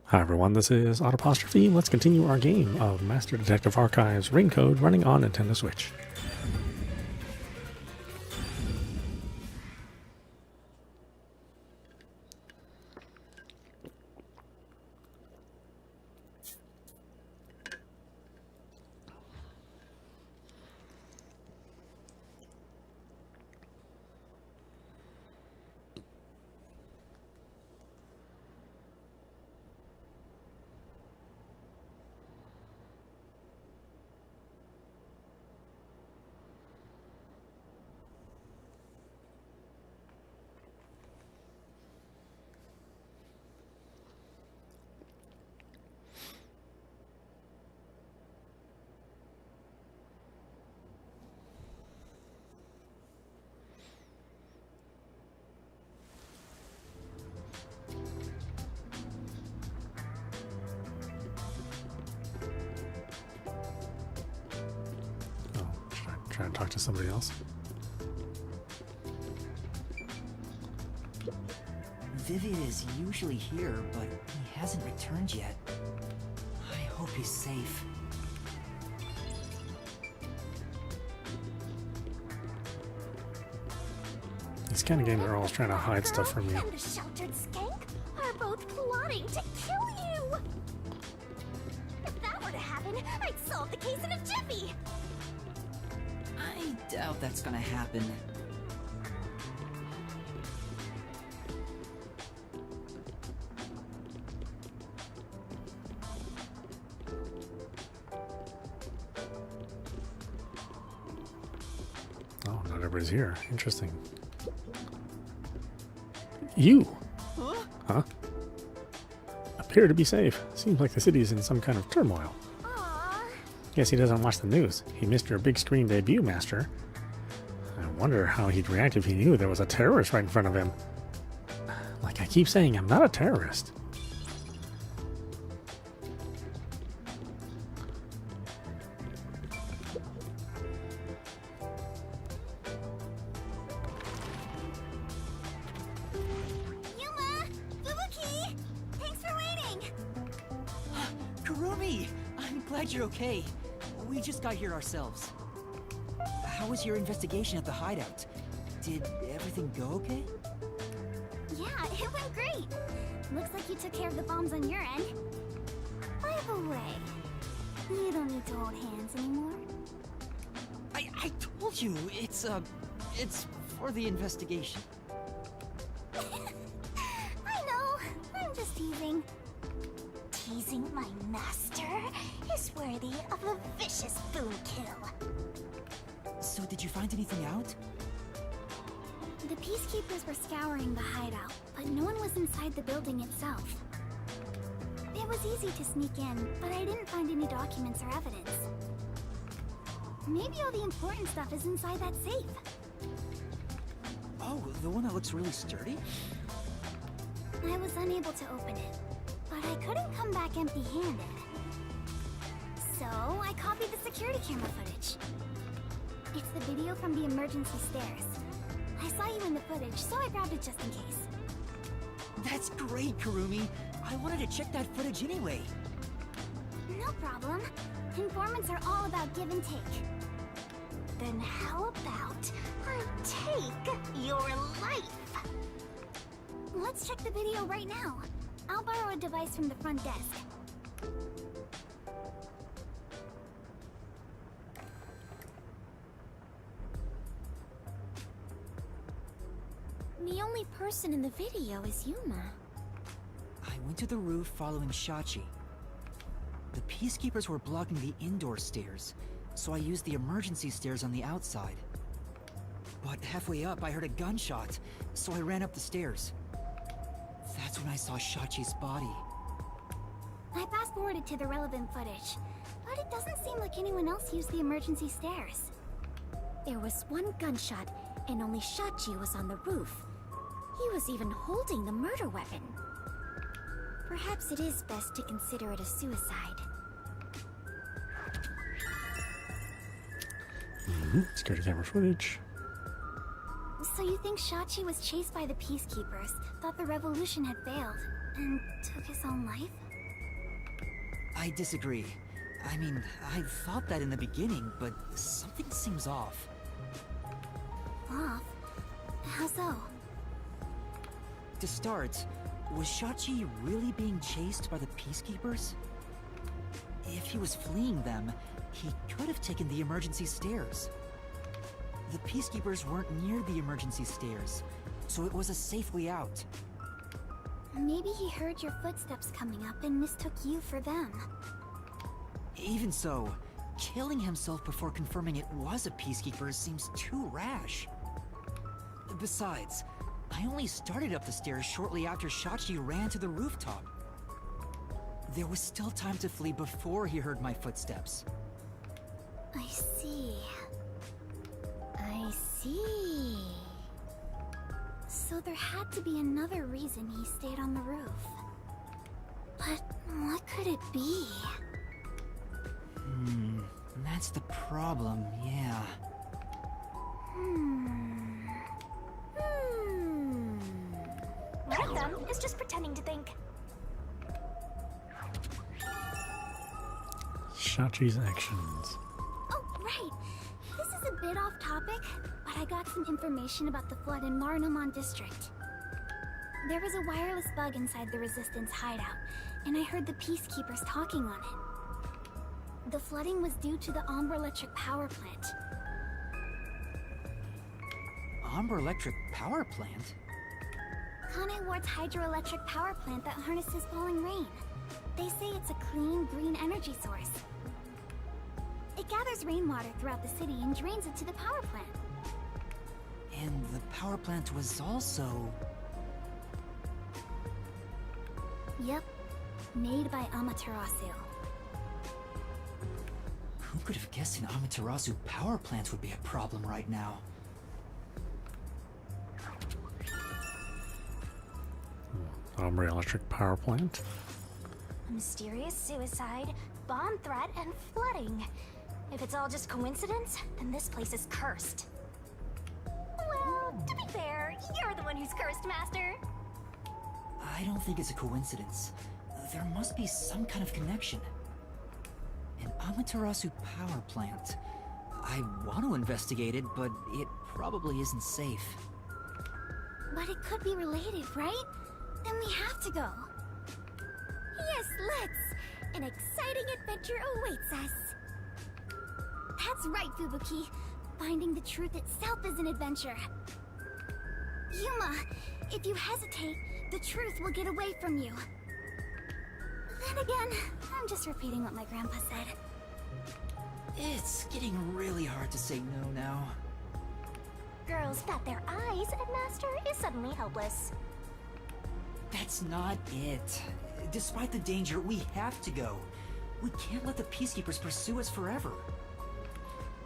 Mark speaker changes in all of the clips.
Speaker 1: Hi everyone, this is audap. Let's continue our game of Master Detective Archives Ring Code running on Nintendo Switch. Try and talk to somebody else.
Speaker 2: Vivian is usually here, but he hasn't returned yet. I hope he's safe.
Speaker 1: These kind of games are always trying to hide stuff from you.
Speaker 3: And the sheltered skank are both plotting to kill you. If that were to happen, I'd solve the case in a jiffy.
Speaker 2: I doubt that's gonna happen.
Speaker 1: Oh, not everybody's here. Interesting. You? Huh? Appear to be safe. Seems like the city's in some kind of turmoil.
Speaker 3: Aww.
Speaker 1: Guess he doesn't watch the news. He missed your big screen debut, Master. I wonder how he'd react if he knew there was a terrorist right in front of him. Like I keep saying, I'm not a terrorist.
Speaker 3: Yuma! Fubuki! Thanks for waiting!
Speaker 2: Kurumi! I'm glad you're okay. We just got here ourselves. How was your investigation at the hideout? Did everything go okay?
Speaker 3: Yeah, it went great. Looks like you took care of the bombs on your end. By the way, you don't need to hold hands anymore.
Speaker 2: I told you, it's for the investigation.
Speaker 3: I know, I'm just teasing. Teasing my master is worthy of a vicious boom kill.
Speaker 2: So did you find anything out?
Speaker 3: The peacekeepers were scouring the hideout, but no one was inside the building itself. It was easy to sneak in, but I didn't find any documents or evidence. Maybe all the important stuff is inside that safe.
Speaker 2: Oh, the one that looks really sturdy?
Speaker 3: I was unable to open it, but I couldn't come back empty-handed. So I copied the security camera footage. It's the video from the emergency stairs. I saw you in the footage, so I grabbed it just in case.
Speaker 2: That's great, Kurumi. I wanted to check that footage anyway.
Speaker 3: No problem. Informants are all about give and take. Then how about I take your life? Let's check the video right now. I'll borrow a device from the front desk. The only person in the video is Yuma.
Speaker 2: I went to the roof following Shachi. The peacekeepers were blocking the indoor stairs, so I used the emergency stairs on the outside. But halfway up, I heard a gunshot, so I ran up the stairs. That's when I saw Shachi's body.
Speaker 3: I fast-forwarded to the relevant footage, but it doesn't seem like anyone else used the emergency stairs. There was one gunshot, and only Shachi was on the roof. He was even holding the murder weapon. Perhaps it is best to consider it a suicide.
Speaker 1: Security camera footage.
Speaker 3: So you think Shachi was chased by the peacekeepers, thought the revolution had failed, and took his own life?
Speaker 2: I disagree. I mean, I thought that in the beginning, but something seems off.
Speaker 3: Off? How so?
Speaker 2: To start, was Shachi really being chased by the Peacekeepers? If he was fleeing them, he could have taken the emergency stairs. The Peacekeepers weren't near the emergency stairs, so it was a safe way out.
Speaker 3: Maybe he heard your footsteps coming up and mistook you for them.
Speaker 2: Even so, killing himself before confirming it was a Peacekeeper seems too rash. Besides, I only started up the stairs shortly after Shachi ran to the rooftop. There was still time to flee before he heard my footsteps.
Speaker 3: I see. I see. So there had to be another reason he stayed on the roof. But what could it be?
Speaker 2: That's the problem, yeah.
Speaker 4: One of them is just pretending to think.
Speaker 1: Shachi's actions.
Speaker 3: Oh, right. This is a bit off topic, but I got some information about the flood in Marunouman district. There was a wireless bug inside the Resistance hideout, and I heard the Peacekeepers talking on it. The flooding was due to the Ombre Electric Power Plant.
Speaker 2: Ombre Electric Power Plant?
Speaker 3: Kanai Ward's hydroelectric power plant that harnesses falling rain. They say it's a clean, green energy source. It gathers rainwater throughout the city and drains it to the power plant.
Speaker 2: And the power plant was also...
Speaker 3: Yep, made by Amaterasu.
Speaker 2: Who could have guessed an Amaterasu power plant would be a problem right now?
Speaker 1: Ombre Electric Power Plant.
Speaker 4: A mysterious suicide, bomb threat, and flooding. If it's all just coincidence, then this place is cursed. Well, to be fair, you're the one who's cursed, Master.
Speaker 2: I don't think it's a coincidence. There must be some kind of connection. An Amaterasu power plant. I want to investigate it, but it probably isn't safe.
Speaker 3: But it could be related, right? Then we have to go. Yes, let's! An exciting adventure awaits us. That's right, Fubuki. Finding the truth itself is an adventure. Yuma, if you hesitate, the truth will get away from you. Then again, I'm just repeating what my grandpa said.
Speaker 2: It's getting really hard to say no now.
Speaker 4: Girls bat their eyes and Master is suddenly helpless.
Speaker 2: That's not it. Despite the danger, we have to go. We can't let the Peacekeepers pursue us forever.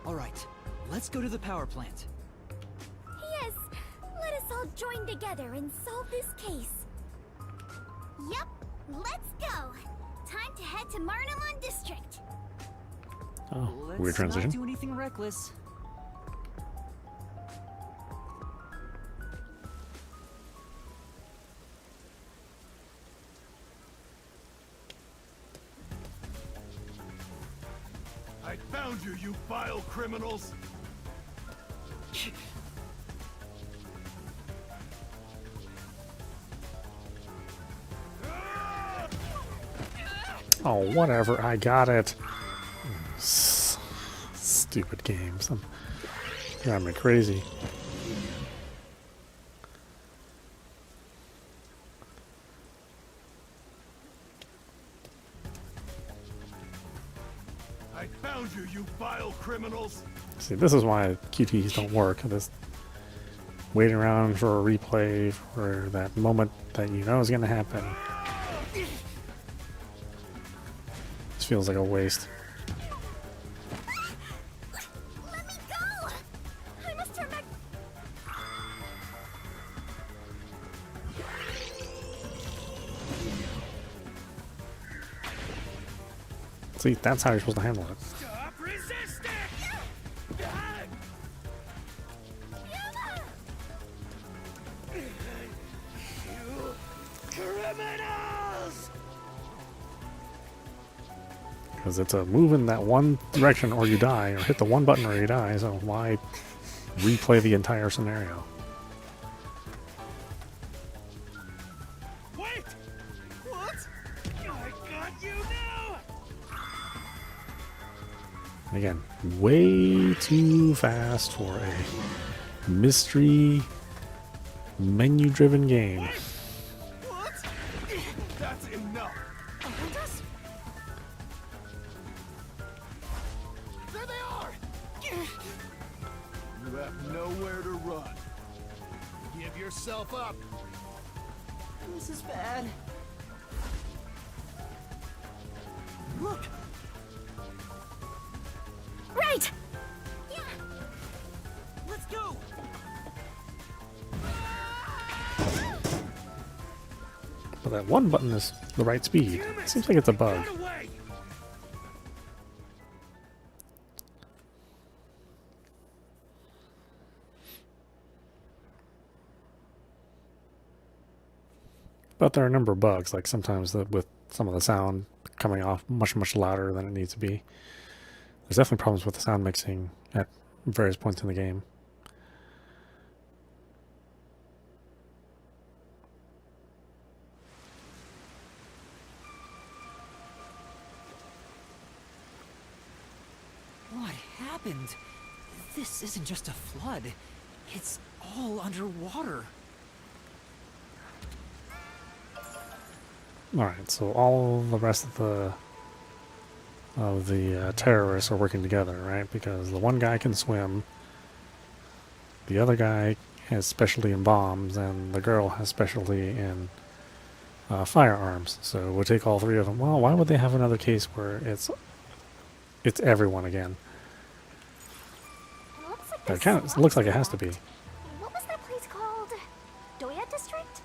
Speaker 2: Alright, let's go to the power plant.
Speaker 3: Yes, let us all join together and solve this case. Yep, let's go. Time to head to Marunouman district.
Speaker 1: Oh,
Speaker 2: Let's
Speaker 1: weird transition.
Speaker 2: not do anything reckless.
Speaker 5: I found you, you vile criminals!
Speaker 1: Oh, whatever. I got it. Stupid games. I'm driving me crazy.
Speaker 5: I found you, you vile criminals!
Speaker 1: See, this is why QTEs don't work. This waiting around for a replay for that moment that you know is going to happen. This feels like a waste.
Speaker 3: Let me go! I must turn back.
Speaker 1: See, that's how you're supposed to handle it.
Speaker 5: Stop resisting! You criminals!
Speaker 1: Because it's a move in that one direction or you die, or hit the one button or you die, so why replay the entire scenario?
Speaker 5: Wait! What? I got you now!
Speaker 1: And again, way too fast for a mystery menu-driven game.
Speaker 5: What? That's enough.
Speaker 2: Behind us?
Speaker 5: There they are! You have nowhere to run. Give yourself up.
Speaker 2: This is bad. Look!
Speaker 3: Right!
Speaker 2: Yeah! Let's go!
Speaker 1: But that one button is the right speed. It seems like it's a bug.
Speaker 5: Run away!
Speaker 1: But there are a number of bugs, like sometimes with some of the sound coming off much louder than it needs to be. There's definitely problems with the sound mixing at various points in the game.
Speaker 2: What happened? This isn't just a flood. It's all underwater.
Speaker 1: Alright, so all the rest of the terrorists are working together, right? Because the one guy can swim, the other guy has specialty in bombs, and the girl has specialty in firearms. So we'll take all three of them. Well, why would they have another case where it's everyone again?
Speaker 4: It
Speaker 1: It kind of looks like it has to be.
Speaker 4: What was that place called? Doya District?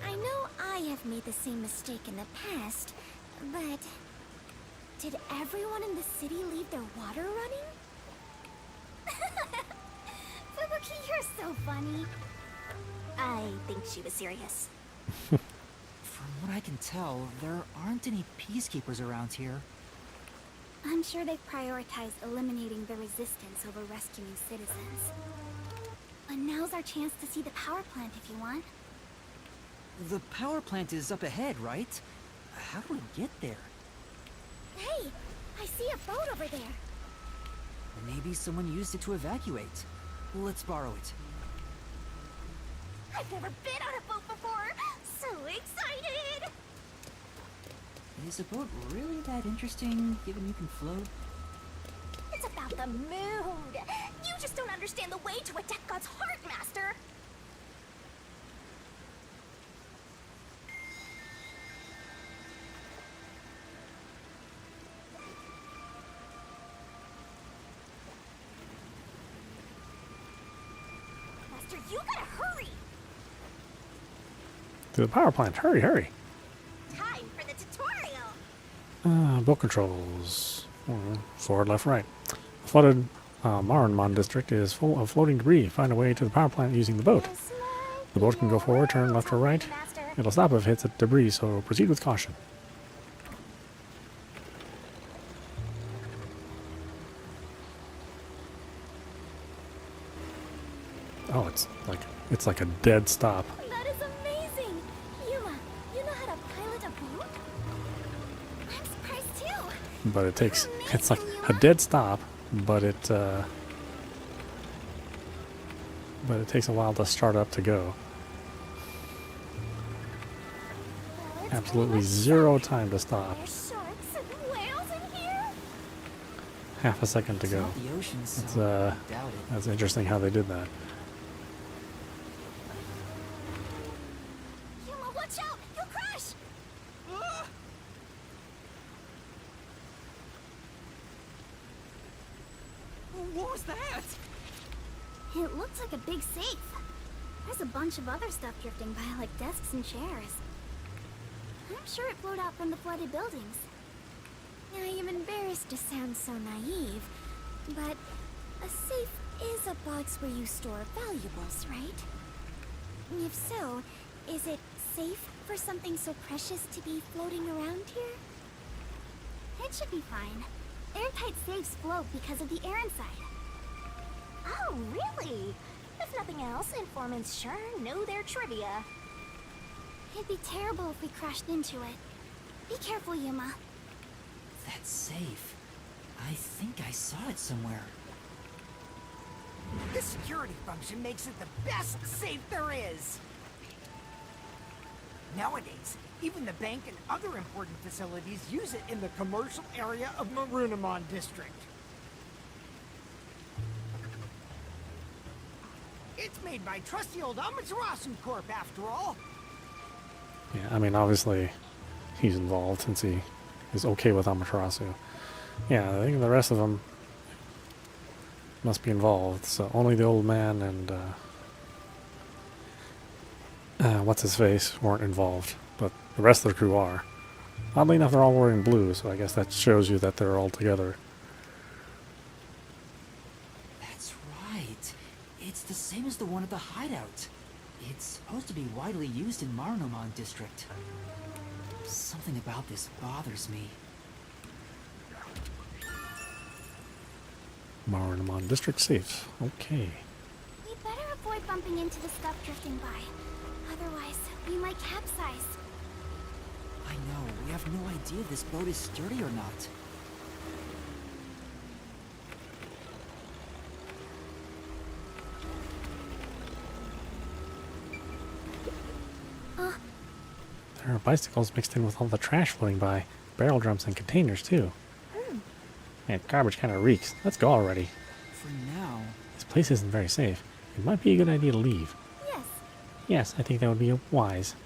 Speaker 3: I know I have made the same mistake in the past, but did everyone in the city leave their water running? Fubuki, you're so funny.
Speaker 4: I think she was serious.
Speaker 2: From what I can tell, there aren't any peacekeepers around here.
Speaker 3: I'm sure they've prioritized eliminating the resistance over rescuing citizens. But now's our chance to see the power plant if you want.
Speaker 2: The power plant is up ahead, right? How do we get there?
Speaker 3: Hey, I see a boat over there.
Speaker 2: Maybe someone used it to evacuate. Let's borrow it.
Speaker 4: I've never been on a boat before! So excited!
Speaker 2: Is a boat really that interesting, given you can float?
Speaker 4: It's about the mood! You just don't understand the way to a death god's heart, Master! Master, you gotta hurry!
Speaker 1: To the power plant. Hurry, hurry.
Speaker 4: Time for the tutorial!
Speaker 1: Boat controls. Forward, left, right. The flooded Maranmon district is full of floating debris. Find a way to the power plant using the boat. The boat can go forward, turn left or right.
Speaker 4: Master.
Speaker 1: It'll stop if it hits at debris, so proceed with caution. Oh, it's like a dead stop.
Speaker 3: That is amazing! Yuma, you know how to pilot a boat? I'm surprised too.
Speaker 1: But it's like a dead stop, but it takes a while to start up to go.
Speaker 3: Well, it's
Speaker 1: Absolutely
Speaker 3: pretty much
Speaker 1: zero
Speaker 3: sunk.
Speaker 1: time to stop.
Speaker 3: There's sharks and whales in here.
Speaker 1: Half a second to
Speaker 2: It's
Speaker 1: go.
Speaker 2: not the ocean, so
Speaker 1: It's
Speaker 2: I doubt it.
Speaker 1: that's interesting how they did that.
Speaker 3: Yuma, watch out! You'll crash!
Speaker 2: What was that?
Speaker 3: It looks like a big safe. There's a bunch of other stuff drifting by, like desks and chairs. I'm sure it flowed out from the flooded buildings. I am embarrassed to sound so naive, but a safe is a box where you store valuables, right? If so, is it safe for something so precious to be floating around here? It should be fine. Airtight safes float because of the air inside.
Speaker 4: Oh, really? If nothing else, informants sure know their trivia.
Speaker 3: It'd be terrible if we crashed into it. Be careful, Yuma.
Speaker 2: That's safe. I think I saw it somewhere.
Speaker 6: This security function makes it the best safe there is. Nowadays, even the bank and other important facilities use it in the commercial area of Marunamon District. It's made by trusty old Amaterasu Corp, after all.
Speaker 1: Yeah, I mean, obviously, he's involved since he is okay with Amaterasu. Yeah, I think the rest of them must be involved. So only the old man and what's his face weren't involved, but the rest of the crew are. Oddly enough, they're all wearing blue, so I guess that shows you that they're all together.
Speaker 2: That's right. It's the same as the one at the hideout. It's supposed to be widely used in Marunamon District. Something about this bothers me.
Speaker 1: Marunamon District safe. Okay.
Speaker 3: We'd better avoid bumping into the stuff drifting by. Otherwise, we might capsize.
Speaker 2: I know, we have no idea if this boat is sturdy or not.
Speaker 1: There are bicycles mixed in with all the trash floating by. Barrel drums and containers, too. Man, garbage kind of reeks. Let's go already.
Speaker 2: For now,
Speaker 1: This place isn't very safe. It might be a good idea to leave.
Speaker 3: Yes.
Speaker 1: Yes, I think that would be wise.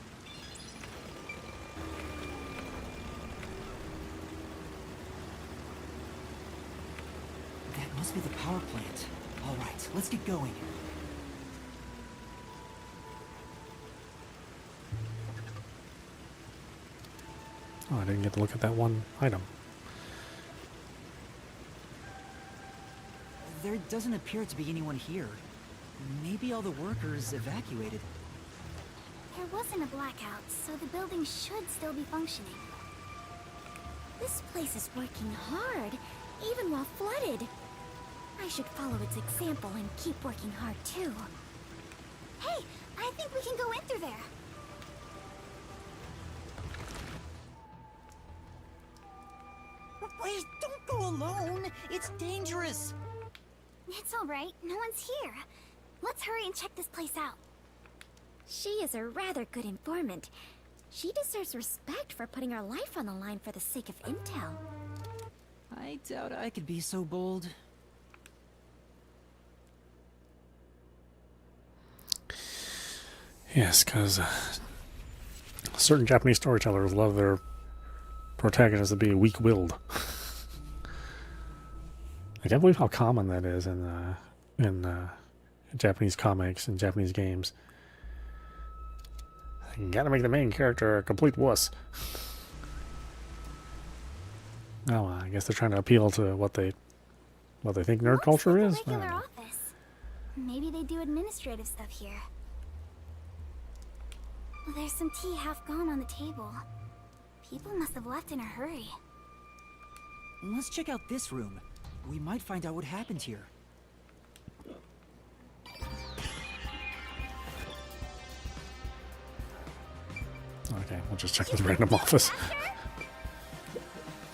Speaker 2: that must be the power plant. All right, let's get going.
Speaker 1: Oh, I didn't get to look at that one item.
Speaker 2: There doesn't appear to be anyone here. Maybe all the workers evacuated.
Speaker 3: There wasn't a blackout, so the building should still be functioning.
Speaker 4: This place is working hard, even while flooded. I should follow its example and keep working hard too.
Speaker 3: Hey, I think we can go in through there.
Speaker 2: Wait, don't go alone! It's dangerous!
Speaker 3: It's all right. No one's here. Let's hurry and check this place out.
Speaker 4: She is a rather good informant. She deserves respect for putting her life on the line for the sake of intel.
Speaker 2: I doubt I could be so bold.
Speaker 1: Yes, because certain Japanese storytellers love their protagonists to be weak-willed. I can't believe how common that is in Japanese comics and Japanese games. You gotta make the main character a complete wuss. Oh, I guess they're trying to appeal to what they think nerd
Speaker 3: Looks
Speaker 1: culture
Speaker 3: like a
Speaker 1: is. I don't
Speaker 3: regular
Speaker 1: know.
Speaker 3: office. Maybe they do administrative stuff here. There's some tea half gone on the table. People must have left in a hurry.
Speaker 2: Let's check out this room. We might find out what happened here.
Speaker 1: Okay, we'll just check this random office.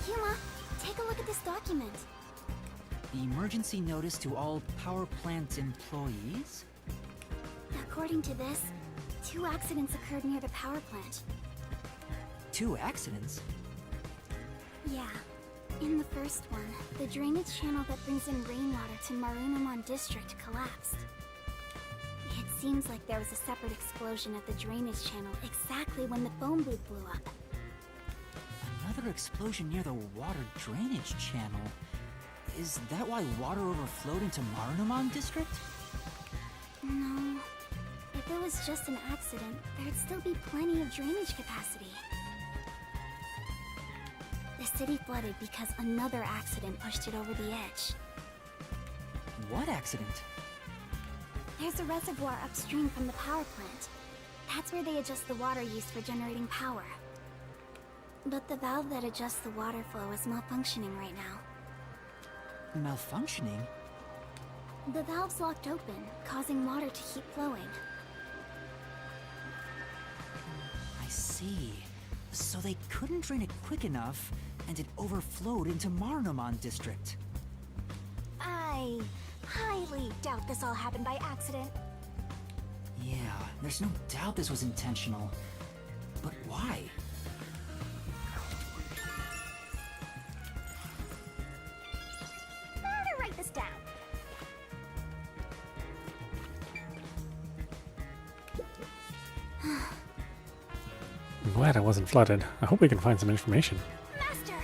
Speaker 3: Yuma, take a look at this document.
Speaker 2: Emergency notice to all power plant employees?
Speaker 3: According to this, 2 accidents occurred near the power plant.
Speaker 2: 2 accidents?
Speaker 3: Yeah. In the first one, the drainage channel that brings in rainwater to Marunamon District collapsed. It seems like there was a separate explosion at the drainage channel exactly when the phone booth blew up.
Speaker 2: Another explosion near the water drainage channel. Is that why water overflowed into Marunamon District?
Speaker 3: No. If it was just an accident, there'd still be plenty of drainage capacity. The city flooded because another accident pushed it over the edge.
Speaker 2: What accident?
Speaker 3: There's a reservoir upstream from the power plant. That's where they adjust the water used for generating power. But the valve that adjusts the water flow is malfunctioning right now.
Speaker 2: Malfunctioning?
Speaker 3: The valve's locked open, causing water to keep flowing.
Speaker 2: I see. So they couldn't drain it quick enough, and it overflowed into Marunouman District.
Speaker 4: I highly doubt this all happened by accident.
Speaker 2: Yeah, there's no doubt this was intentional. But why?
Speaker 4: Better write this down.
Speaker 1: I'm glad I wasn't flooded. I hope we can find some information.
Speaker 4: Master!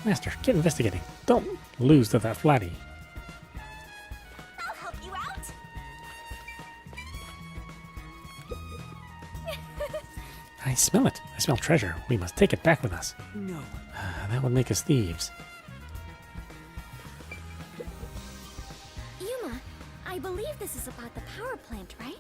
Speaker 1: Master, get investigating. Don't lose to that flatty.
Speaker 4: I'll help you out!
Speaker 1: I smell it. I smell treasure. We must take it back with us.
Speaker 2: No.
Speaker 1: That would make us thieves.
Speaker 3: Yuma, I believe this is about the power plant, right?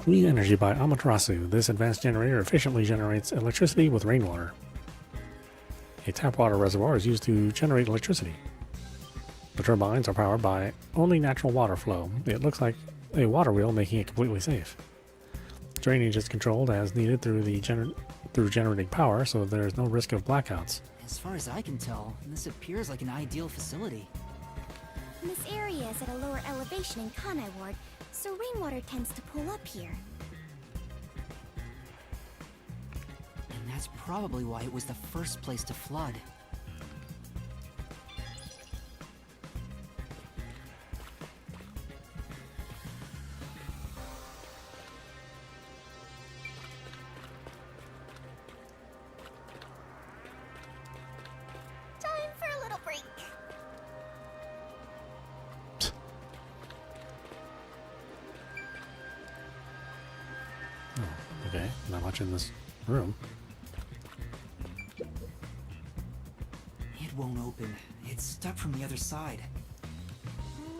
Speaker 1: Clean energy by Amaterasu. This advanced generator efficiently generates electricity with rainwater. A tap water reservoir is used to generate electricity. The turbines are powered by only natural water flow. It looks like a water wheel, making it completely safe. Drainage is controlled as needed through generating power, so there is no risk of blackouts.
Speaker 2: As far as I can tell, this appears like an ideal facility.
Speaker 3: This area is at a lower elevation in Kanai Ward, so rainwater tends to pool up here.
Speaker 2: And that's probably why it was the first place to flood.
Speaker 4: Time for a little break.
Speaker 1: Okay, not much in this room.
Speaker 2: It won't open. It's stuck from the other side.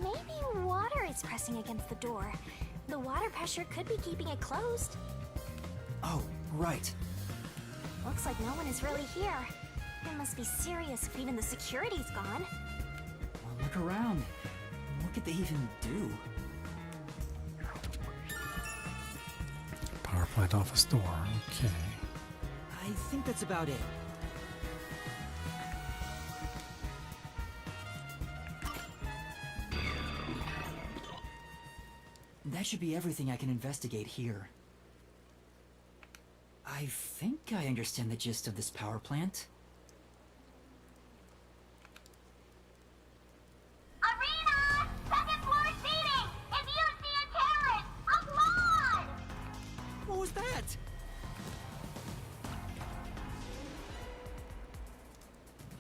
Speaker 4: Maybe water is pressing against the door. The water pressure could be keeping it closed.
Speaker 2: Oh, right.
Speaker 4: Looks like no one is really here. It must be serious if even the security's gone.
Speaker 2: Well, look around. What could they even do?
Speaker 1: Power plant office door. Okay.
Speaker 2: I think that's about it. That should be everything I can investigate here. I think I understand the gist of this power plant.
Speaker 4: Arena! Second floor seating! If you see a terrorist, applaud!
Speaker 2: What was that?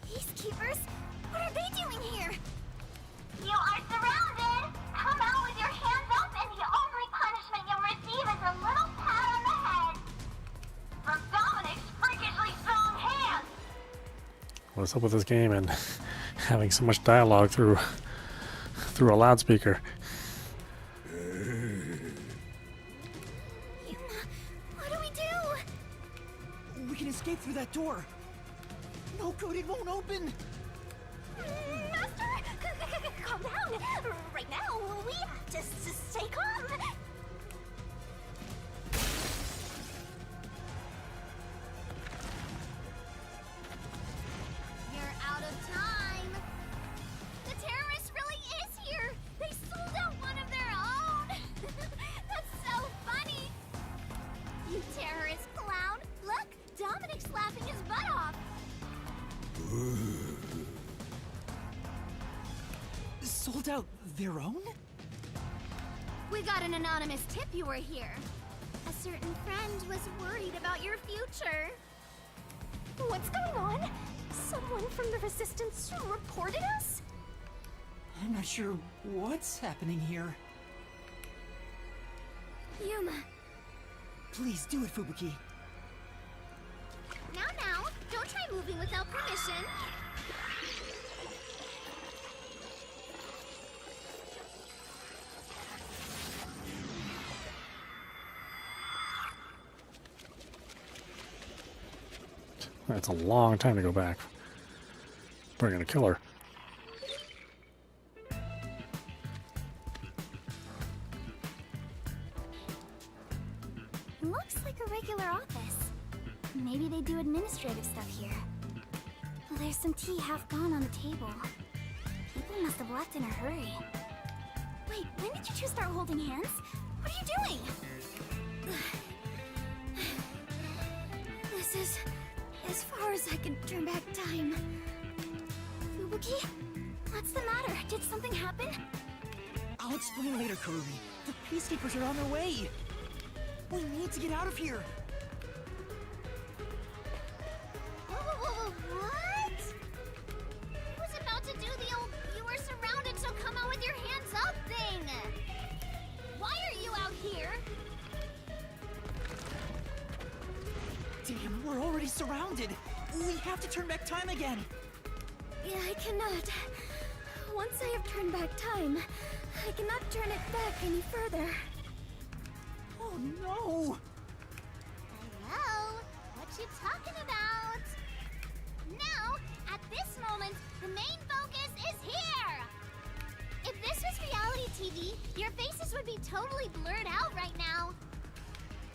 Speaker 3: Peacekeepers? What are they doing here?
Speaker 4: You are surrounded! Come out with your hands up and the only punishment you'll receive is a little pat on the head. From Dominic's freakishly strong hands!
Speaker 1: What's up with this game and having so much dialogue through a loudspeaker?
Speaker 3: Yuma, what do we do?
Speaker 2: We can escape through that door. No good, it won't open.
Speaker 4: Master! Calm down! Right now, we have to stay calm!
Speaker 3: You're out of time. The terrorist really is here. They sold out one of their own. That's so funny. You terrorist clown. Look, Dominic's laughing his butt off.
Speaker 2: Sold out their own?
Speaker 3: We got an anonymous tip you were here. A certain friend was worried about your future.
Speaker 4: What's going on? Someone from the Resistance reported us?
Speaker 2: I'm not sure what's happening here.
Speaker 3: Yuma,
Speaker 2: Please do it, Fubuki.
Speaker 3: now, don't try moving without permission.
Speaker 1: That's a long time to go back. We're gonna kill her.
Speaker 3: Looks like a regular office. Maybe they do administrative stuff here. There's some tea half gone on the table. People must have left in a hurry. Wait, when did you two start holding hands? What are you doing? This is as far as I can turn back time. Fubuki? What's the matter? Did something happen?
Speaker 2: I'll explain later, Kurumi. The peacekeepers are on their way. We need to get out of here.
Speaker 3: What? Who's about to do the old "you were surrounded, so come out with your hands up" thing? Why are you out here?
Speaker 2: Damn, we're already surrounded. We have to turn back time again.
Speaker 3: Yeah, I cannot. Once I have turned back time, I cannot turn it back any further.
Speaker 2: Oh no!
Speaker 3: Hello? What you talking about? Now, at this moment, the main focus is here! If this was reality TV, your faces would be totally blurred out right now.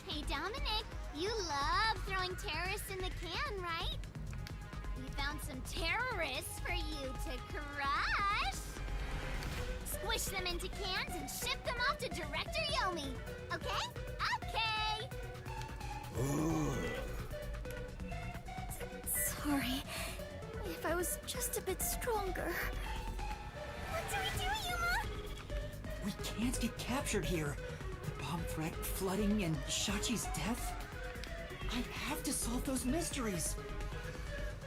Speaker 3: Hey, Dominic, you love throwing terrorists in the can, right? We found some terrorists for you to crush. Squish them into cans and ship them off to Director Yomi. Okay? Okay! Sorry. If I was just a bit stronger. What do we do, Yuma?
Speaker 2: We can't get captured here. The bomb threat, flooding, and Shachi's death. I have to solve those mysteries.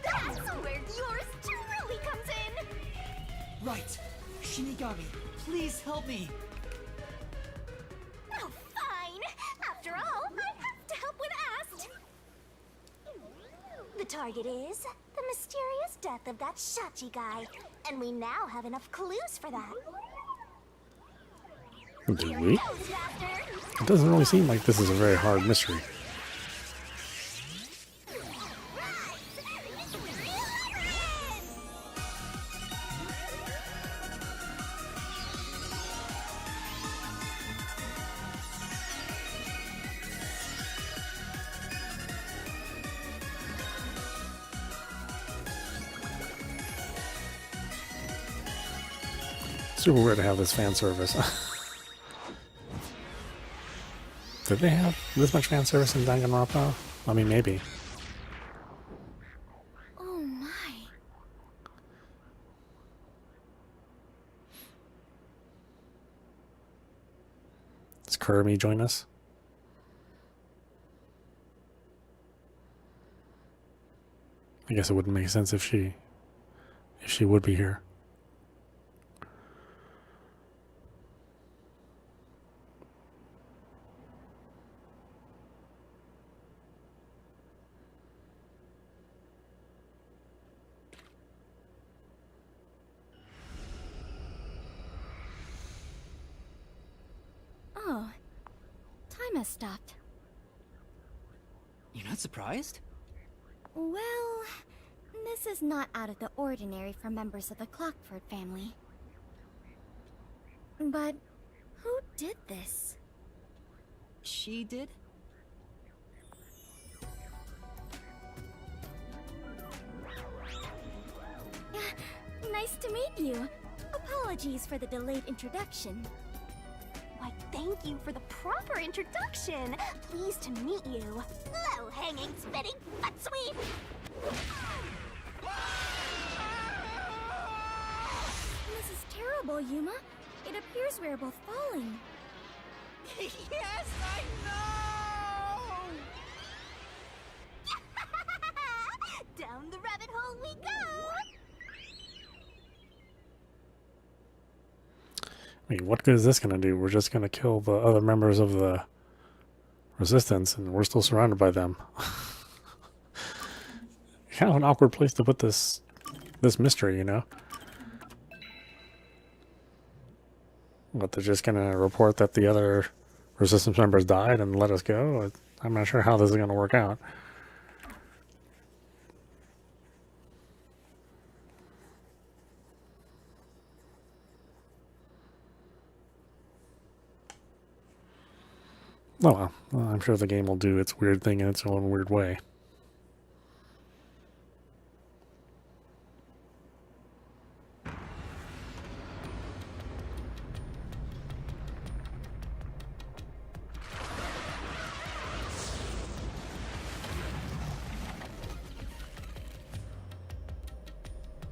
Speaker 3: That's where yours truly comes in!
Speaker 2: Right. Shinigami, please help me.
Speaker 3: Oh, fine! After all, I have to help when asked!
Speaker 4: The target is the mysterious death of that Shachi guy, and we now have enough clues for that.
Speaker 1: Do we? It doesn't really seem like this is a very hard mystery. Super weird to have this fan service. Did they have this much fan service in Danganronpa? I mean, maybe.
Speaker 3: Oh my.
Speaker 1: Does Kurumi join us? I guess it wouldn't make sense if she would be here.
Speaker 3: Oh. Time has stopped.
Speaker 2: You're not surprised?
Speaker 3: Well, this is not out of the ordinary for members of the Clockford family. But who did this?
Speaker 2: She did?
Speaker 3: Nice to meet you. Apologies for the delayed introduction.
Speaker 4: Why, thank you for the proper introduction. Pleased to meet you.
Speaker 3: Low-hanging, spitting butt sweep! This is terrible, Yuma. It appears we are both falling.
Speaker 6: Yes, I know!
Speaker 3: Down the rabbit hole we go!
Speaker 1: I mean, what good is this going to do? We're just going to kill the other members of the resistance, and we're still surrounded by them. Kind of an awkward place to put this mystery, you know? But they're just going to report that the other resistance members died and let us go? I'm not sure how this is going to work out. Oh well, I'm sure the game will do its weird thing in its own weird way.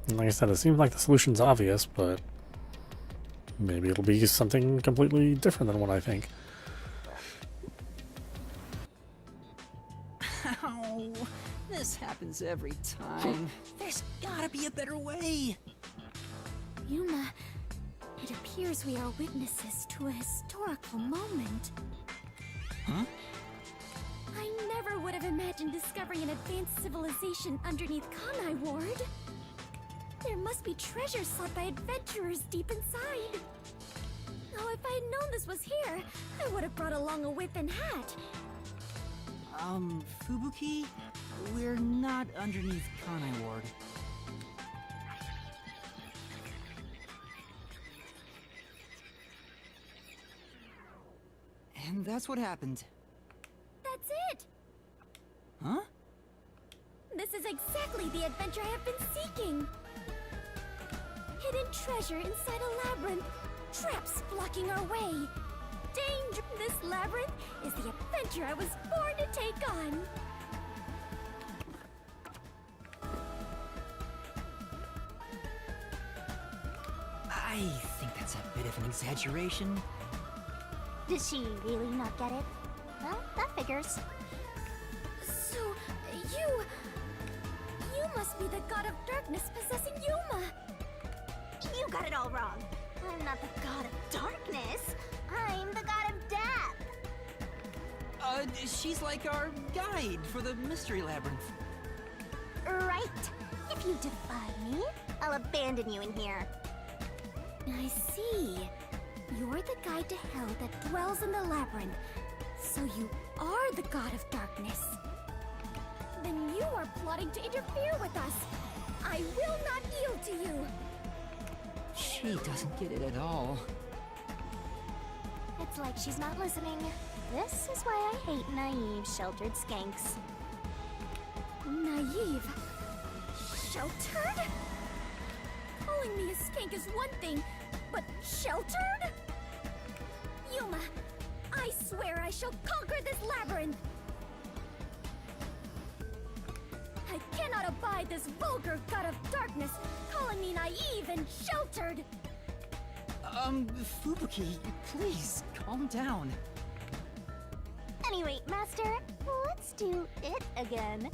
Speaker 1: And like I said, it seems like the solution's obvious, but maybe it'll be something completely different than what I think.
Speaker 2: Ow! This happens every time. There's gotta be a better way.
Speaker 3: Yuma, it appears we are witnesses to a historical moment.
Speaker 2: Huh?
Speaker 3: I never would have imagined discovering an advanced civilization underneath Kanai Ward. There must be treasures sought by adventurers deep inside. Oh, if I had known this was here, I would have brought along a whip and hat.
Speaker 2: Fubuki? We're not underneath Kanai Ward. And that's what happened.
Speaker 3: That's it!
Speaker 2: Huh?
Speaker 3: This is exactly the adventure I have been seeking! Hidden treasure inside a labyrinth, traps blocking our way. Danger! This labyrinth is the adventure I was born to take on!
Speaker 2: I think that's a bit of an exaggeration.
Speaker 4: Did she really not get it? Well, that figures.
Speaker 3: So, you must be the god of darkness possessing Yuma!
Speaker 4: You got it all wrong. I'm not the god of darkness. I'm the god of death.
Speaker 2: She's like our guide for the mystery labyrinth.
Speaker 4: Right. If you defy me, I'll abandon you in here.
Speaker 3: I see. You're the guide to hell that dwells in the labyrinth. So you are the god of darkness. Then you are plotting to interfere with us. I will not yield to you.
Speaker 2: She doesn't get it at all.
Speaker 4: It's like she's not listening. This is why I hate naive, sheltered skanks.
Speaker 3: Naive. Sheltered? Calling me a skank is one thing, but sheltered? Yuma, I swear I shall conquer this labyrinth! I cannot abide this vulgar god of darkness calling me naive and sheltered!
Speaker 2: Fubuki, please, calm down.
Speaker 4: Anyway, Master, let's do it again.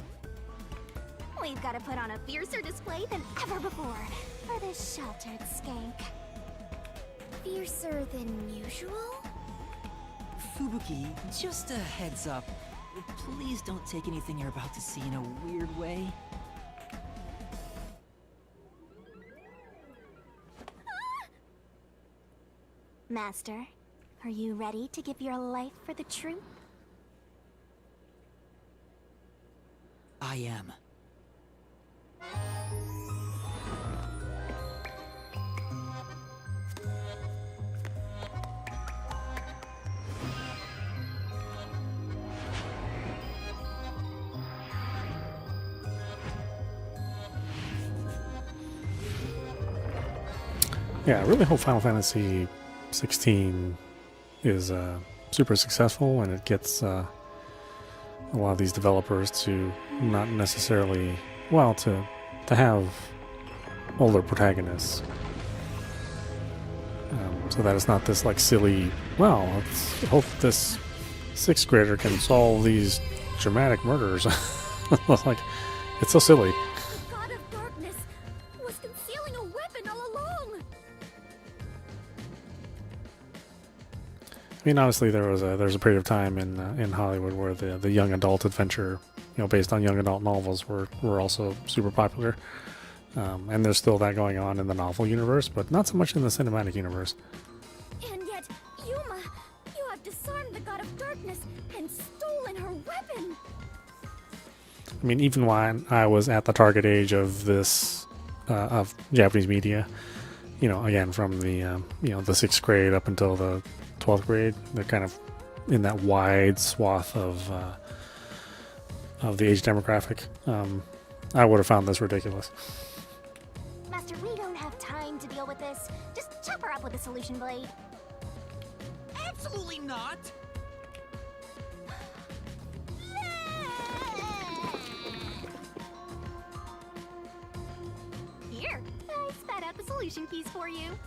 Speaker 4: We've got to put on a fiercer display than ever before for this sheltered skank.
Speaker 3: Fiercer than usual?
Speaker 2: Fubuki, just a heads up. Please don't take anything you're about to see in a weird way.
Speaker 4: Master, are you ready to give your life for the truth?
Speaker 2: I am.
Speaker 1: Yeah, I really hope Final Fantasy 16 is super successful and it gets a lot of these developers to not necessarily, well, to have older protagonists. So that it's not this like silly, well, let's hope this 6th grader can solve these dramatic murders. Like, it's so silly.
Speaker 3: The god of darkness was concealing a weapon all along!
Speaker 1: I mean, obviously there's a period of time in Hollywood where the young adult adventure, based on young adult novels, were also super popular, and there's still that going on in the novel universe, but not so much in the cinematic universe.
Speaker 3: And yet, Yuma, you have disarmed the god of darkness and stolen her weapon!
Speaker 1: I mean, even when I was at the target age of this of Japanese media, again from the the 6th grade up until the 12th grade, they're kind of in that wide swath of the age demographic. I would have found this ridiculous.
Speaker 4: Master, we don't have time to deal with this. Just chop her up with a solution blade.
Speaker 2: Absolutely not!
Speaker 4: Here, I spat out the solution keys for you.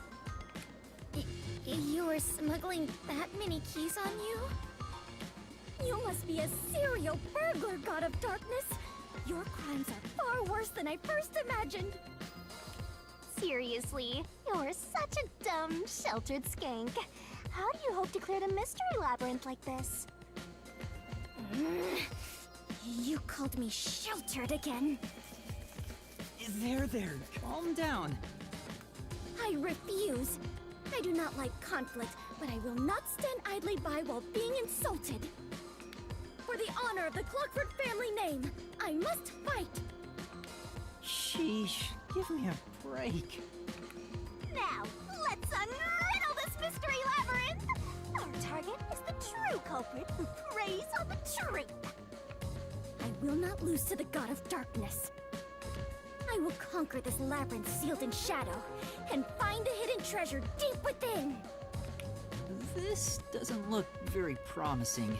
Speaker 3: You were smuggling that many keys on you? You must be a serial burglar, God of Darkness. Your crimes are far worse than I first imagined.
Speaker 4: Seriously, you're such a dumb, sheltered skank. How do you hope to clear the mystery labyrinth like this?
Speaker 3: You called me sheltered again.
Speaker 2: There, calm down.
Speaker 3: I refuse. I do not like conflict, but I will not stand idly by while being insulted. For the honor of the Clockford family name, I must fight.
Speaker 2: Sheesh, give me a break.
Speaker 4: Now, let's unriddle this mystery labyrinth! Our target is the true culprit who preys on the truth.
Speaker 3: I will not lose to the God of Darkness. I will conquer this labyrinth sealed in shadow and find the hidden treasure deep within.
Speaker 2: This doesn't look very promising.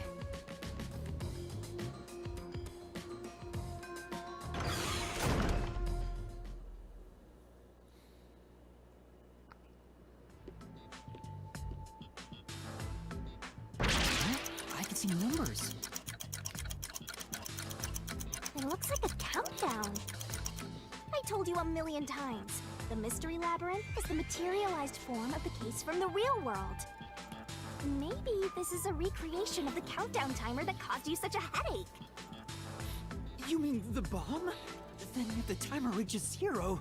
Speaker 2: I can see numbers.
Speaker 4: It looks like a countdown. I told you a million times. The mystery labyrinth is the materialized form of the case from the real world. Maybe this is a recreation of the countdown timer that caused you such a headache.
Speaker 2: You mean the bomb? Then if the timer reaches 0...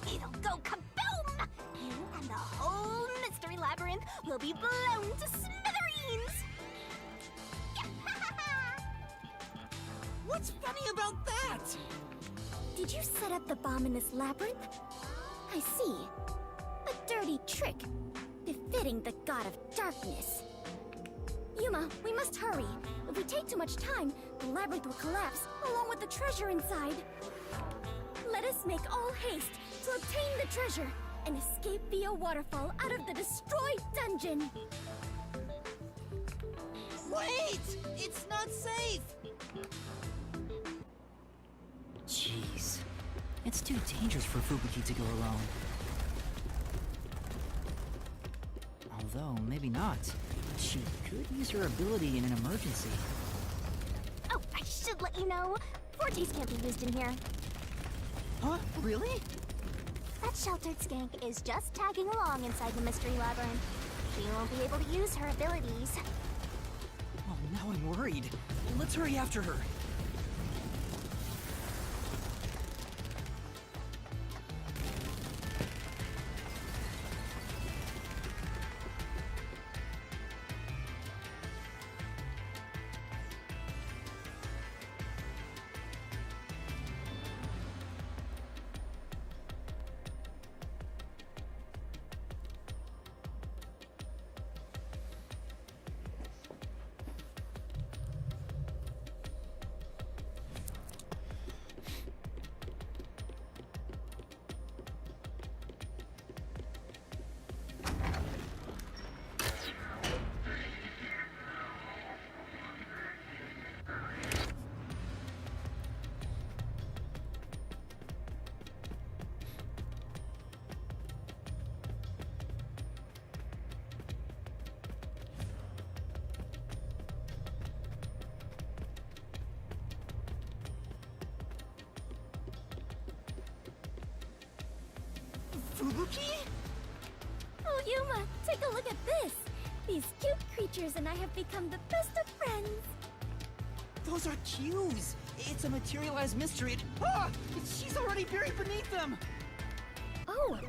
Speaker 4: It'll go kaboom! You and the whole mystery labyrinth will be blown to smithereens!
Speaker 2: What's funny about that?
Speaker 3: Did you set up the bomb in this labyrinth? I see. A dirty trick. Befitting the God of Darkness. Yuma, we must hurry. If we take too much time, the labyrinth will collapse, along with the treasure inside. Let us make all haste to obtain the treasure and escape via waterfall out of the destroyed dungeon.
Speaker 2: Wait! It's not safe! Jeez. It's too dangerous for Fubuki to go alone. Although, maybe not. She could use her ability in an emergency.
Speaker 4: Oh, I should let you know. Fortes can't be used in here.
Speaker 2: Huh? Really?
Speaker 4: That sheltered skank is just tagging along inside the mystery labyrinth. She won't be able to use her abilities.
Speaker 2: Oh, now I'm worried. Let's hurry after her. Fubuki?
Speaker 3: Oh, Yuma, take a look at this. These cute creatures and I have become the best of friends.
Speaker 2: Those are cues! It's a materialized mystery. Ah! She's already buried beneath them!
Speaker 3: Oh,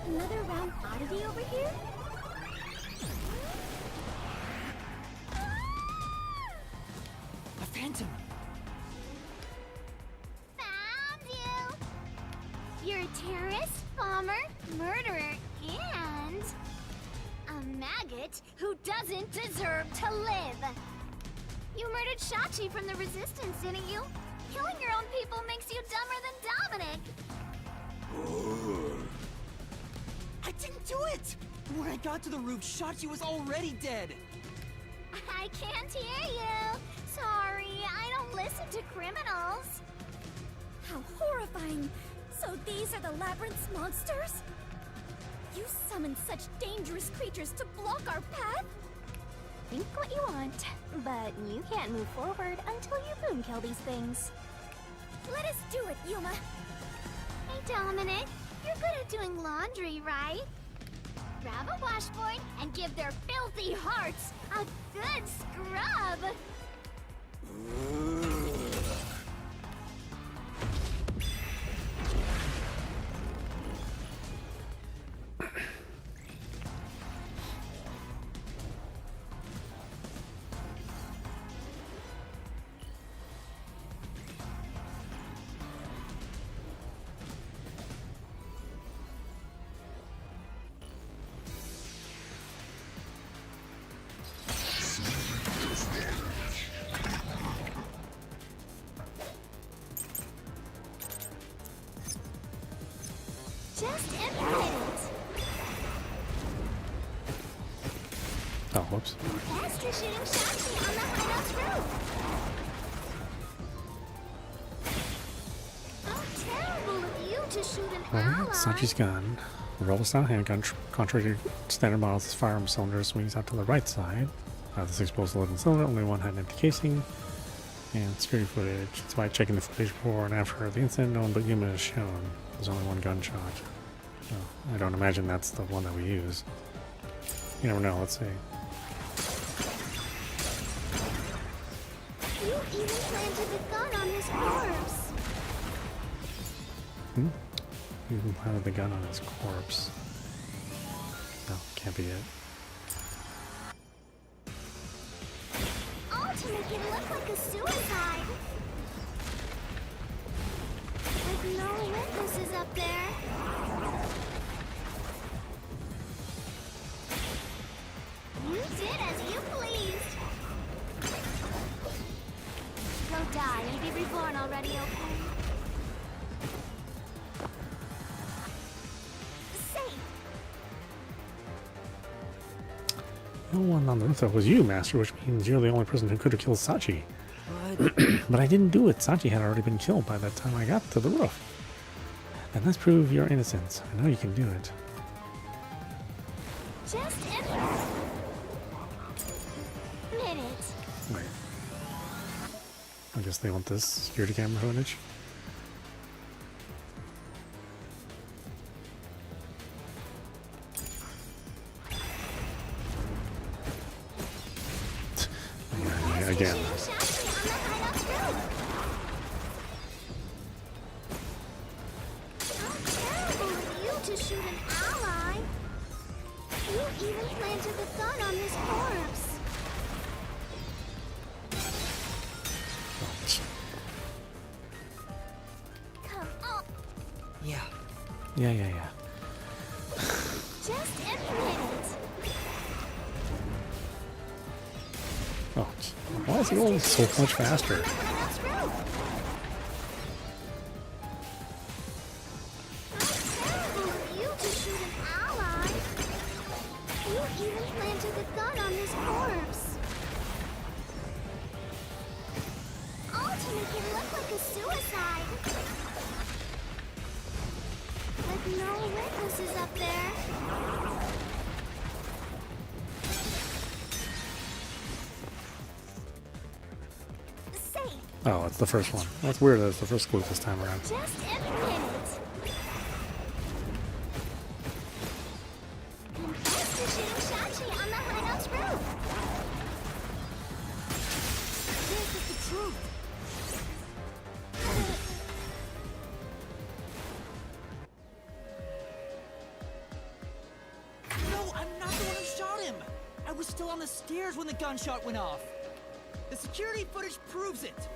Speaker 3: another round oddity over here?
Speaker 2: A phantom!
Speaker 4: Found you! You're a terrorist, bomber, murderer, and...
Speaker 3: A maggot who doesn't deserve to live. You murdered Shachi from the Resistance, didn't you? Killing your own people makes you dumber than Dominic.
Speaker 2: I didn't do it! When I got to the roof, Shachi was already dead.
Speaker 3: I can't hear you. Sorry, I don't listen to criminals. How horrifying. So these are the Labyrinth's monsters? You summoned such dangerous creatures to block our path?
Speaker 4: Think what you want, but you can't move forward until you boom kill these things.
Speaker 3: Let us do it, Yuma. Hey, Dominic. You're good at doing laundry, right? Grab a washboard and give their filthy hearts a good scrub. Just implement it.
Speaker 1: Oh, whoops.
Speaker 3: Faster shooting Shachi on the hideout's roof. How terrible of you to shoot an
Speaker 1: Alright,
Speaker 3: ally.
Speaker 1: Sachi's gun. The roll-style handgun, contrary to standard models, this firearm cylinder swings out to the right side. This exposed 11 cylinder, only one had an empty casing. And security footage. Despite checking the footage before and after the incident, no one but Yuma is shown. There's only one gunshot. So I don't imagine that's the one that we use. You never know, let's see.
Speaker 3: You even planted the gun on his corpse.
Speaker 1: You planted the gun on his corpse. No, can't be it.
Speaker 3: All to make it look like a suicide. With no witnesses up there. You did as you pleased. Go die and be reborn already, okay? Safe.
Speaker 1: The one on the roof that was you, Master, which means you're the only person who could have killed Sachi.
Speaker 2: But
Speaker 1: But I didn't do it. Sachi had already been killed by the time I got to the roof. And let's prove your innocence. I know you can do it.
Speaker 3: Just admit it.
Speaker 1: Wait. I guess they want this security camera footage. Yeah, again.
Speaker 3: Shooting Shachi on the hideout's roof. How terrible of you to shoot an ally. You even planted the gun on his corpse. Come on.
Speaker 2: yeah,
Speaker 1: Yeah.
Speaker 3: Just admit it.
Speaker 1: Oh, why is it going so much faster?
Speaker 3: On the hideout's roof. How terrible of you to shoot an ally. You even planted the gun on his corpse. All to make it look like a suicide. With no witnesses up there. Safe.
Speaker 1: Oh, it's the first one. That's weird that it's the first clue this time around.
Speaker 3: Just admit it. Confess to shooting Shachi on the hideout's roof. This is the truth.
Speaker 2: no, I'm not the one who shot him. I was still on the stairs when the gunshot went off. The security footage proves it.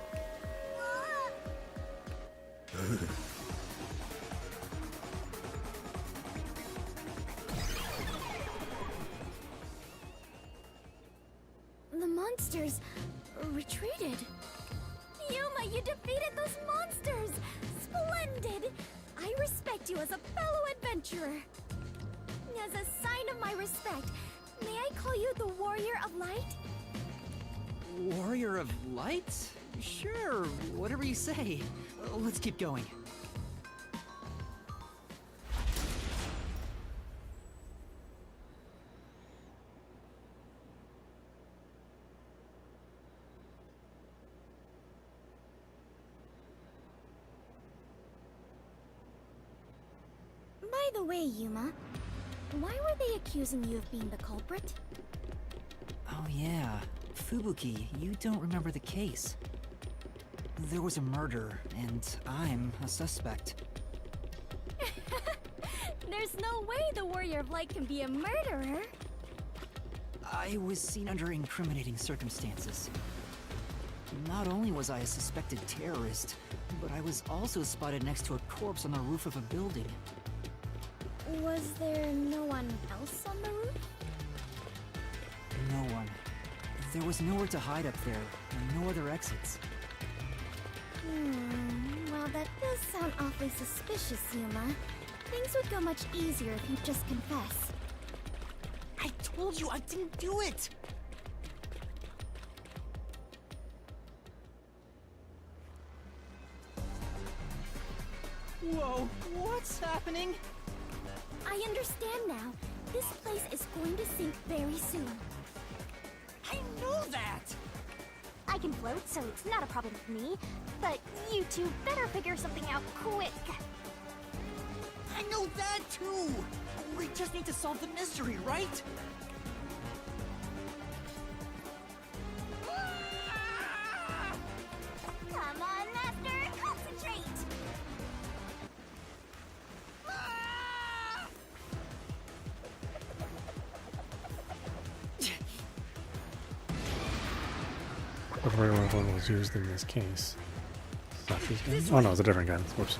Speaker 3: monsters retreated. Yuma, you defeated those monsters! Splendid! I respect you as a fellow adventurer. As a sign of my respect, may I call you the Warrior of Light?
Speaker 2: Warrior of Light? Sure, whatever you say. Let's keep going.
Speaker 3: By the way, Yuma, why were they accusing you of being the culprit?
Speaker 2: Oh yeah, Fubuki, you don't remember the case. There was a murder, and I'm a suspect.
Speaker 3: There's no way the Warrior of Light can be a murderer.
Speaker 2: I was seen under incriminating circumstances. Not only was I a suspected terrorist, but I was also spotted next to a corpse on the roof of a building.
Speaker 3: Was there no one else on the roof?
Speaker 2: No one. There was nowhere to hide up there, and no other exits.
Speaker 3: Well, that does sound awfully suspicious, Yuma. Things would go much easier if you'd just confess.
Speaker 2: I told you I didn't do it! Whoa, what's happening?
Speaker 3: I understand now. This place is going to sink very soon.
Speaker 2: I know that!
Speaker 4: I can float, so it's not a problem for me. But you two better figure something out quick.
Speaker 2: I know that too! We just need to solve the mystery, right?
Speaker 4: Come on, Master, concentrate!
Speaker 1: The Warrior one was used in this case. Sasha's gun? Oh no, it's a different gun. Whoops.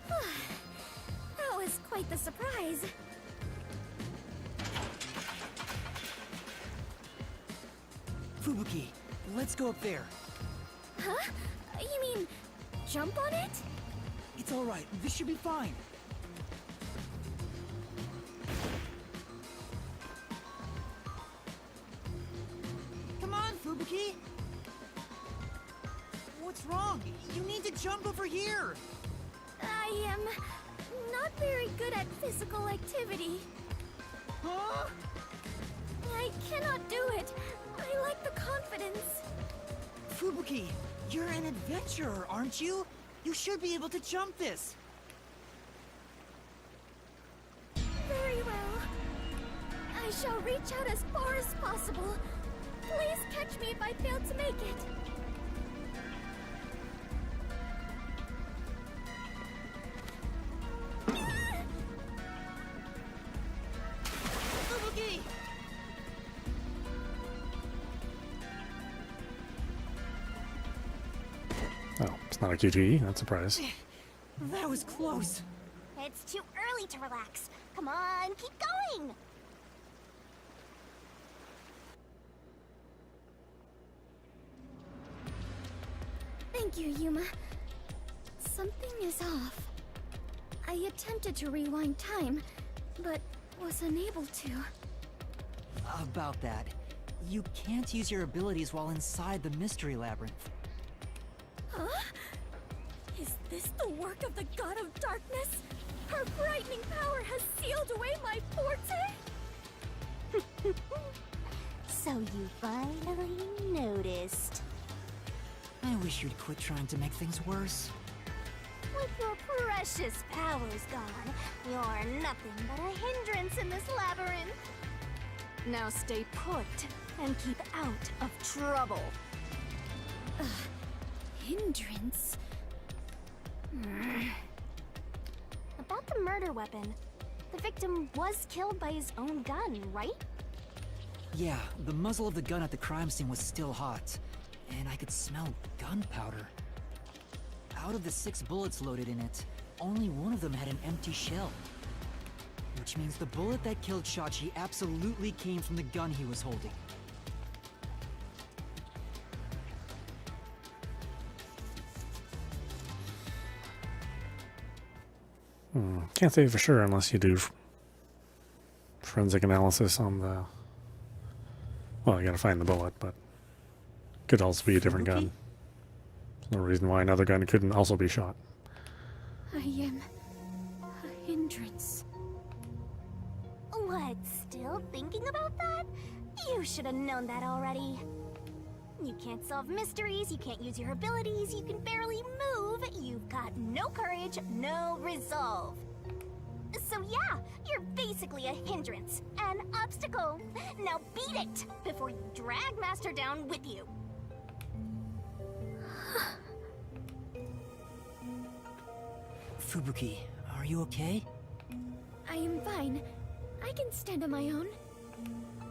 Speaker 3: That was quite the surprise.
Speaker 2: Fubuki, let's go up there.
Speaker 3: Huh? You mean jump on it?
Speaker 2: It's alright, this should be fine. Come on, Fubuki! What's wrong? You need to jump over here!
Speaker 3: I am not very good at physical activity.
Speaker 2: Huh?
Speaker 3: I cannot do it. I lack the confidence.
Speaker 2: Fubuki, you're an adventurer, aren't you? You should be able to jump this!
Speaker 3: Very well. I shall reach out as far as possible. Please catch me if I fail to make it.
Speaker 2: Fubuki!
Speaker 1: Oh, it's not a QTE. Not surprised.
Speaker 2: That was close!
Speaker 4: It's too early to relax. Come on, keep going!
Speaker 3: Thank you, Yuma. Something is off. I attempted to rewind time, but was unable to.
Speaker 2: About that, you can't use your abilities while inside the mystery labyrinth.
Speaker 3: Huh? Is this the work of the God of Darkness? Her frightening power has sealed away my forte?
Speaker 4: So you finally noticed.
Speaker 2: I wish you'd quit trying to make things worse.
Speaker 4: With your precious powers gone, you're nothing but a hindrance in this labyrinth. Now stay put and keep out of trouble.
Speaker 3: Hindrance?
Speaker 4: About the murder weapon, the victim was killed by his own gun, right?
Speaker 2: Yeah, the muzzle of the gun at the crime scene was still hot, and I could smell gunpowder. Out of the 6 bullets loaded in it, only one of them had an empty shell. Which means the bullet that killed Shachi absolutely came from the gun he was holding.
Speaker 1: Can't say for sure unless you do forensic analysis on the... Well, you gotta find the bullet, but could also be a different gun. There's no reason why another gun couldn't also be shot.
Speaker 3: I am a hindrance.
Speaker 4: What, still thinking about that? You should have known that already. You can't solve mysteries, you can't use your abilities, you can barely move, you've got no courage, no resolve. So yeah, you're basically a hindrance, an obstacle. Now beat it, before you drag Master down with you.
Speaker 2: Fubuki, are you okay?
Speaker 3: I am fine. I can stand on my own.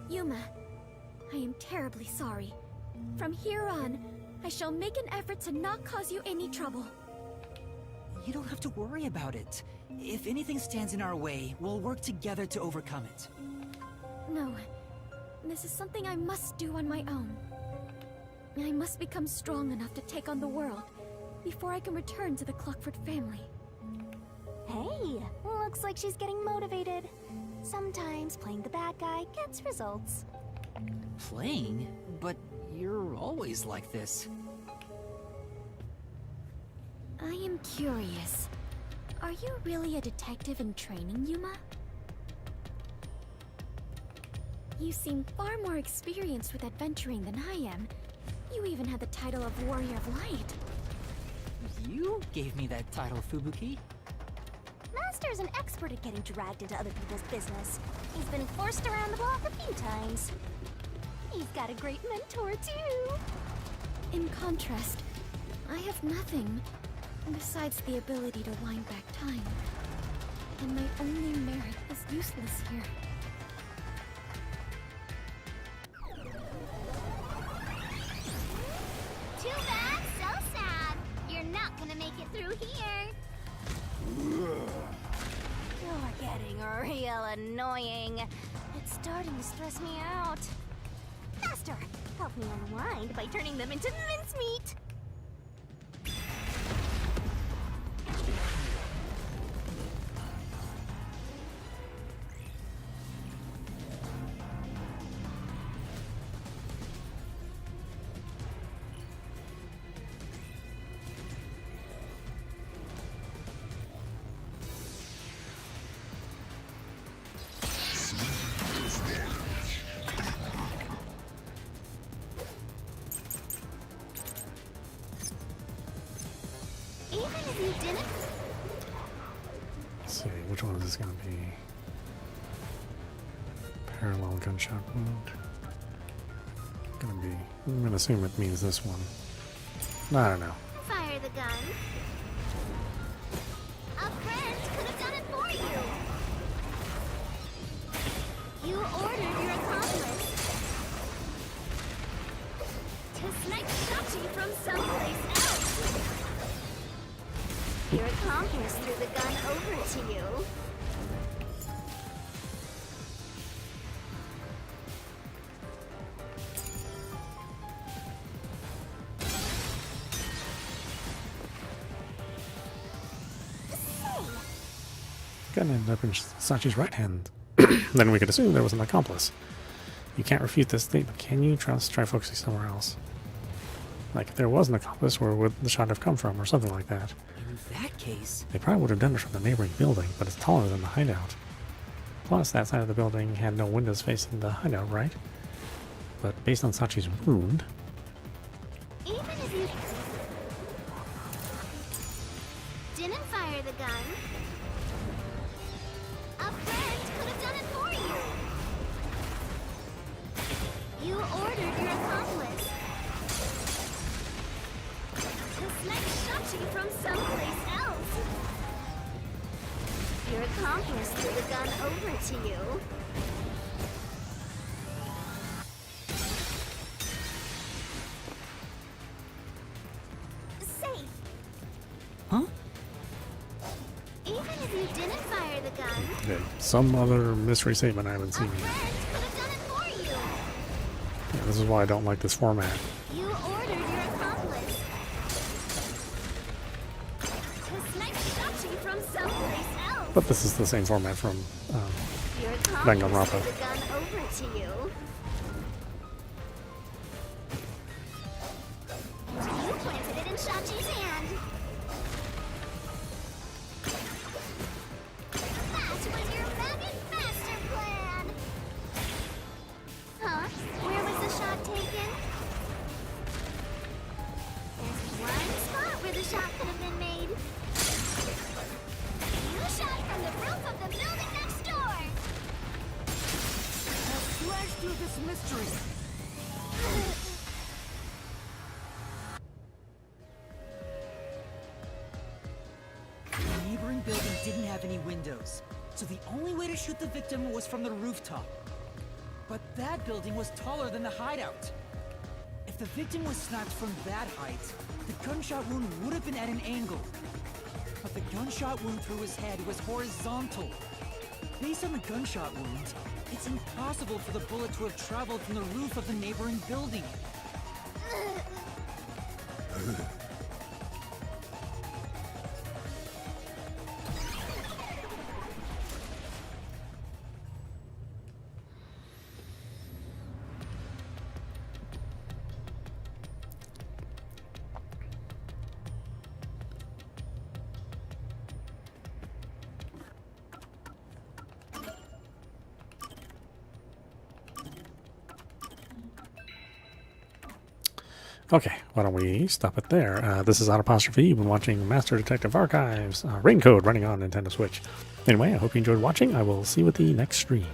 Speaker 3: Yuma, I am terribly sorry. From here on, I shall make an effort to not cause you any trouble.
Speaker 2: You don't have to worry about it. If anything stands in our way, we'll work together to overcome it.
Speaker 3: No, this is something I must do on my own. I must become strong enough to take on the world before I can return to the Clockford family.
Speaker 4: Hey, looks like she's getting motivated. Sometimes playing the bad guy gets results.
Speaker 2: Playing? But you're always like this.
Speaker 3: I am curious. Are you really a detective in training, Yuma? You seem far more experienced with adventuring than I am. You even had the title of Warrior of Light.
Speaker 2: You gave me that title, Fubuki.
Speaker 4: Master's an expert at getting dragged into other people's business. He's been forced around the block a few times. He's got a great mentor, too.
Speaker 3: In contrast, I have nothing besides the ability to wind back time. And my only merit is useless here.
Speaker 4: Too bad, so sad. You're not gonna make it through here. You're getting real annoying. It's starting to stress me out. Master, help me unwind by turning them into mincemeat. Even if you didn't...
Speaker 1: Let's see, which one is this going to be? Parallel gunshot wound. I'm going to assume it means this one. I don't know.
Speaker 4: Fire the gun. A friend could have done it for you. You ordered your accomplice to snipe Shachi from someplace else. Your accomplice threw the gun over to you.
Speaker 1: Gun ended up in Sachi's right hand. Then we could assume there was an accomplice. You can't refute this statement, can you? Try focusing somewhere else. Like, if there was an accomplice, where would the shot have come from, or something like that?
Speaker 2: In that case...
Speaker 1: They probably would have done it from the neighboring building, but it's taller than the hideout. Plus, that side of the building had no windows facing the hideout, right? But based on Sachi's wound...
Speaker 4: Even if you didn't fire the gun, a friend could have done it for you. You ordered your accomplice to snipe Shachi from someplace else. Your accomplice threw the gun over to you. Safe.
Speaker 2: Huh?
Speaker 4: Even if you didn't fire the
Speaker 3: the gun.
Speaker 1: Okay, some other mystery statement I haven't seen
Speaker 3: Our
Speaker 1: yet.
Speaker 3: friends could have done it for you.
Speaker 1: Yeah, this is why I don't like this format.
Speaker 3: You ordered your accomplice. This nice Shachi from someplace else.
Speaker 1: But this is the same format from
Speaker 3: Your accomplice
Speaker 1: Danganronpa.
Speaker 3: gave the gun over to you. You planted it in Shachi's hand. That was your magic master plan. Huh? Where was the shot taken? There's one spot where the shot could have been made. You shot from the roof of the building next door.
Speaker 6: Now slash through this mystery.
Speaker 2: The neighboring building didn't have any windows, so the only way to shoot the victim was from the rooftop. But that building was taller than the hideout. If the victim was snapped from that height, the gunshot wound would have been at an angle. But the gunshot wound through his head was horizontal. Based on the gunshot wound, it's impossible for the bullet to have traveled from the roof of the neighboring building.
Speaker 1: Okay, why don't we stop it there? This is Audap. You've been watching Master Detective Archives Rain Code running on Nintendo Switch. Anyway, I hope you enjoyed watching. I will see you at the next stream.